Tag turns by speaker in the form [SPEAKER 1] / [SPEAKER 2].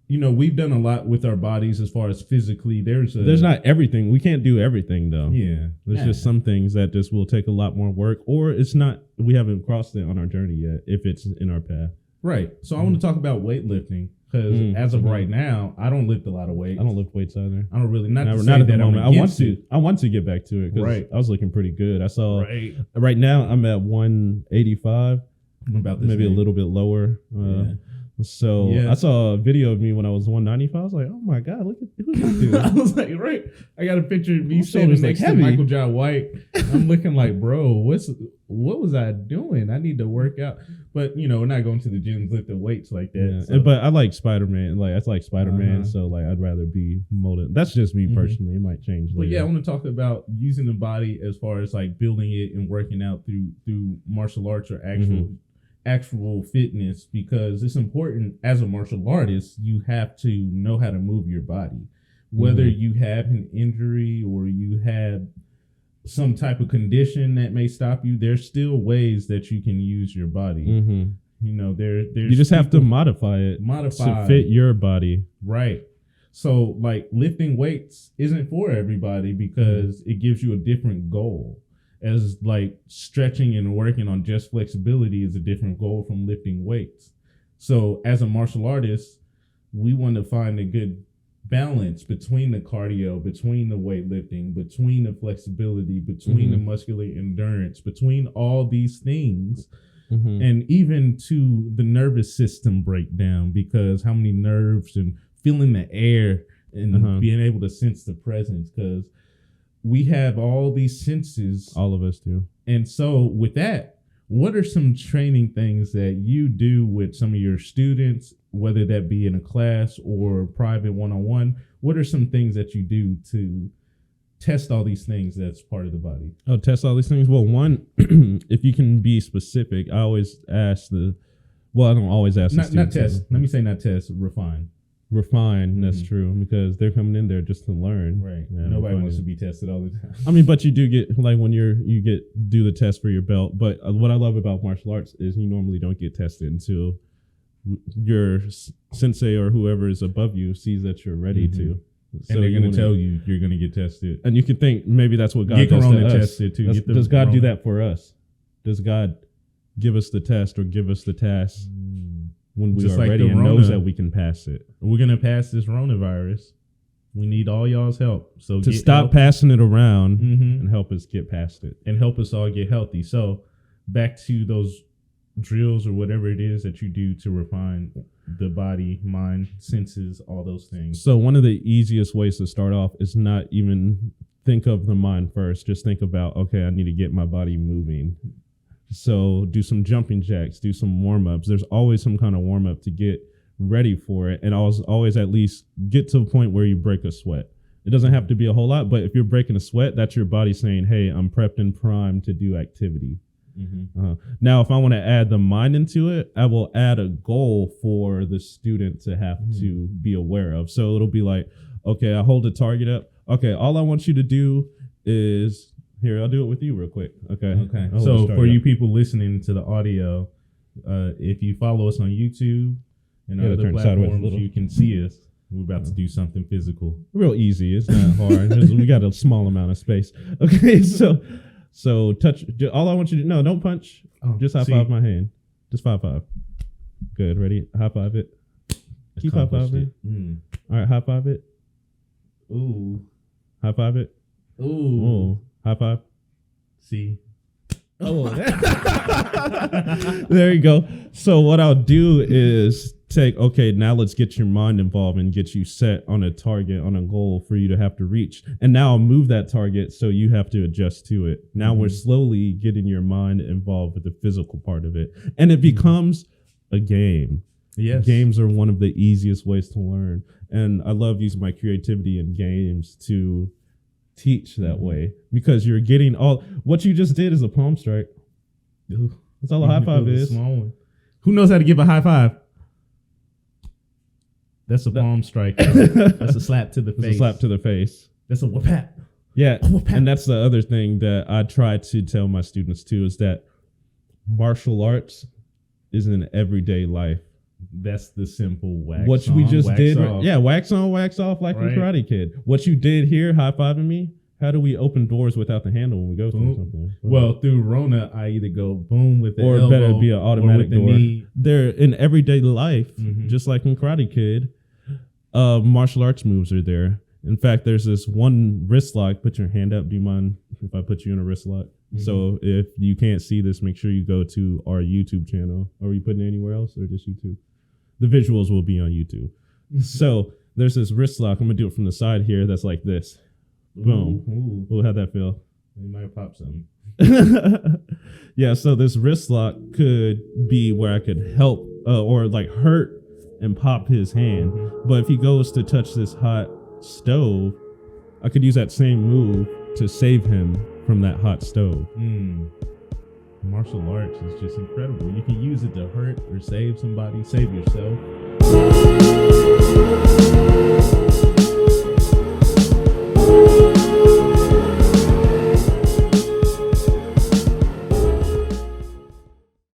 [SPEAKER 1] we've done a lot with our bodies as far as physically. There's
[SPEAKER 2] not everything. We can't do everything though.
[SPEAKER 1] Yeah.
[SPEAKER 2] There's just some things that just will take a lot more work, or it's not. We haven't crossed it on our journey yet. If it's in our path.
[SPEAKER 1] Right. So I want to talk about weightlifting because as of right now, I don't lift a lot of weights.
[SPEAKER 2] I don't lift weights either.
[SPEAKER 1] I don't really. Not at
[SPEAKER 2] the moment. I want to get back to it.
[SPEAKER 1] Right.
[SPEAKER 2] I was looking pretty good. I saw. Right now I'm at 185.
[SPEAKER 1] About this
[SPEAKER 2] maybe
[SPEAKER 1] thing.
[SPEAKER 2] A little bit lower. So I saw a video of me when I was 195. I was like, oh my God, look at who's this dude.
[SPEAKER 1] I was like, right. I got a picture of me standing next to Michael Jai White. I'm looking like, bro, what was I doing? I need to work out. But we're not going to the gyms lifting weights like that.
[SPEAKER 2] Yeah. So. But I like Spider-Man. I like Spider-Man. So I'd rather be molded. That's just me personally. It might change later.
[SPEAKER 1] But yeah, I want to talk about using the body as far as building it and working out through martial arts or actual fitness, because it's important as a martial artist. You have to know how to move your body, whether you have an injury or you have some type of condition that may stop you. There's still ways that you can use your body. There's
[SPEAKER 2] you just have to modify it to fit your body,
[SPEAKER 1] right? So lifting weights isn't for everybody because it gives you a different goal. As stretching and working on just flexibility is a different goal from lifting weights. So as a martial artist, we want to find a good balance between the cardio, between the weightlifting, between the flexibility, between the muscular endurance, between all these things, and even to the nervous system breakdown, because how many nerves and feeling the air and being able to sense the presence, because we have all these senses.
[SPEAKER 2] All of us do.
[SPEAKER 1] And so with that, what are some training things that you do with some of your students, whether that be in a class or private one-on-one? What are some things that you do to test all these things that's part of the body?
[SPEAKER 2] Oh, test all these things? Well, one, if you can be specific, I always ask I don't always ask the students.
[SPEAKER 1] Not test. Let me say not test, refine.
[SPEAKER 2] That's true, because they're coming in there just to learn.
[SPEAKER 1] Right. Yeah, nobody wants to be tested all the time.
[SPEAKER 2] I mean, but you do get when you do the test for your belt. But what I love about martial arts is you normally don't get tested until your sensei or whoever is above you sees that you're ready to.
[SPEAKER 1] So and they're going to tell you you're going to get tested.
[SPEAKER 2] And you can think maybe that's what God
[SPEAKER 1] does
[SPEAKER 2] to us.
[SPEAKER 1] Tested too.
[SPEAKER 2] Does God do that for us? Does God give us the test or give us the task when we are ready and knows that we can pass it?
[SPEAKER 1] We're going to pass this coronavirus. We need all y'all's help. So
[SPEAKER 2] to stop passing it around and help us get past it.
[SPEAKER 1] And help us all get healthy. So back to those drills or whatever it is that you do to refine the body, mind, senses, all those things.
[SPEAKER 2] So one of the easiest ways to start off is not even think of the mind first. Just think about, okay, I need to get my body moving. So do some jumping jacks, do some warm-ups. There's always some kind of warm-up to get ready for it. And always at least get to the point where you break a sweat. It doesn't have to be a whole lot, but if you're breaking a sweat, that's your body saying, hey, I'm prepped and primed to do activity. Now, if I want to add the mind into it, I will add a goal for the student to have to be aware of. So it'll be like, okay, I hold the target up. Okay, all I want you to do is, here, I'll do it with you real quick. Okay.
[SPEAKER 1] So for you people listening to the audio, if you follow us on YouTube and other platforms, you can see us. We're about to do something physical.
[SPEAKER 2] Real easy. It's not hard. We got a small amount of space. Okay, so touch. All I want you to know, don't punch. Just high five my hand. Just high five. Good. Ready? High five it. Keep high fiving. All right, high five it.
[SPEAKER 1] Ooh.
[SPEAKER 2] High five it.
[SPEAKER 1] Ooh.
[SPEAKER 2] High five.
[SPEAKER 1] See.
[SPEAKER 2] Oh. There you go. So what I'll do is now let's get your mind involved and get you set on a target, on a goal for you to have to reach. And now I'll move that target so you have to adjust to it. Now we're slowly getting your mind involved with the physical part of it. And it becomes a game.
[SPEAKER 1] Yes.
[SPEAKER 2] Games are one of the easiest ways to learn. And I love using my creativity in games to teach that way, because you're getting what you just did is a palm strike. That's all a high five is.
[SPEAKER 1] Small one. Who knows how to give a high five? That's a palm strike. That's a slap to the face.
[SPEAKER 2] That's a slap to the face.
[SPEAKER 1] That's a whoop-pat.
[SPEAKER 2] Yeah, and that's the other thing that I try to tell my students too, is that martial arts is an everyday life.
[SPEAKER 1] That's the simple wax.
[SPEAKER 2] What
[SPEAKER 1] on,
[SPEAKER 2] we just
[SPEAKER 1] wax
[SPEAKER 2] did,
[SPEAKER 1] off.
[SPEAKER 2] yeah, wax on, wax off, like in
[SPEAKER 1] Right.
[SPEAKER 2] Karate Kid. What you did here, high fiving me. How do we open doors without the handle when we go through
[SPEAKER 1] Boom.
[SPEAKER 2] something?
[SPEAKER 1] Well, through Rona, I either go boom with the
[SPEAKER 2] or
[SPEAKER 1] elbow,
[SPEAKER 2] better be an automatic
[SPEAKER 1] or with the
[SPEAKER 2] door.
[SPEAKER 1] knee.
[SPEAKER 2] They're in everyday life,
[SPEAKER 1] Mhm.
[SPEAKER 2] just like in Karate Kid. Martial arts moves are there. In fact, there's this one wrist lock. Put your hand up. Do you mind if I put you in a wrist lock?
[SPEAKER 1] Mhm.
[SPEAKER 2] So if you can't see this, make sure you go to our YouTube channel. Are we putting it anywhere else or just YouTube? The visuals will be on YouTube. So there's this wrist lock. I'm gonna do it from the side here. That's like this. Boom.
[SPEAKER 1] Ooh.
[SPEAKER 2] Well, how'd that feel?
[SPEAKER 1] You might pop something.
[SPEAKER 2] Yeah, so this wrist lock could be where I could help or like hurt and pop his hand. But if he goes to touch this hot stove, I could use that same move to save him from that hot stove.
[SPEAKER 1] Martial arts is just incredible. You can use it to hurt or save somebody, save yourself.